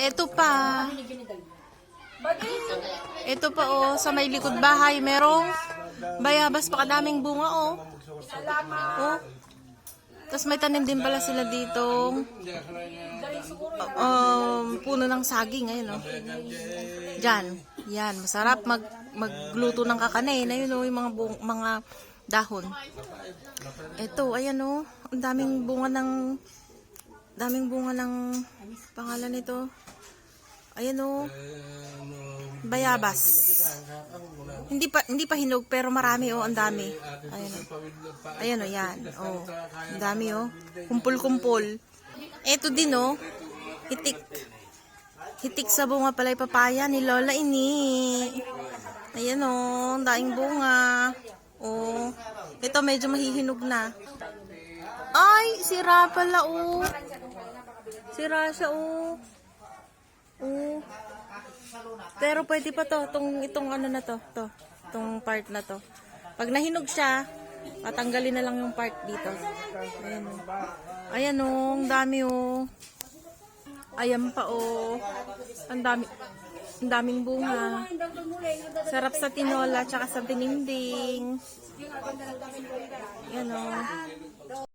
Eto pa. Ito pa oh, sa may likod bahay, merong bayabas pa kadaming bunga oh. Oh. Tapos may tanim din pala sila dito. Puno ng saging ayun oh. Diyan. Yan, masarap magluto ng kakanin. Ayun oh, yung mga dahon. Ito, ayan oh, ang daming bunga ng pangalan nito. Ayan oh. Bayabas. Hindi pa hinog pero marami oh, ang dami. Ayan oh. Ayan oh, yan. Oh. Ang dami oh. Kumpul-kumpul. Ito din oh. Hitik sa bunga pala yung papaya ni Lola Ini. Ayan oh, ang daing bunga. Oh. Ito medyo mahihinog na. Ay, sira pala oh. Sira siya oh. Oh. Pero pwede pa to, itong ano na to, itong part na to. Pag nahinog siya, patanggalin na lang yung part dito. Ayan o. Ayan o, ang dami o. Ayan pa o. Ang daming bunga. Sarap sa tinola, tsaka sa tininding. Ayan o.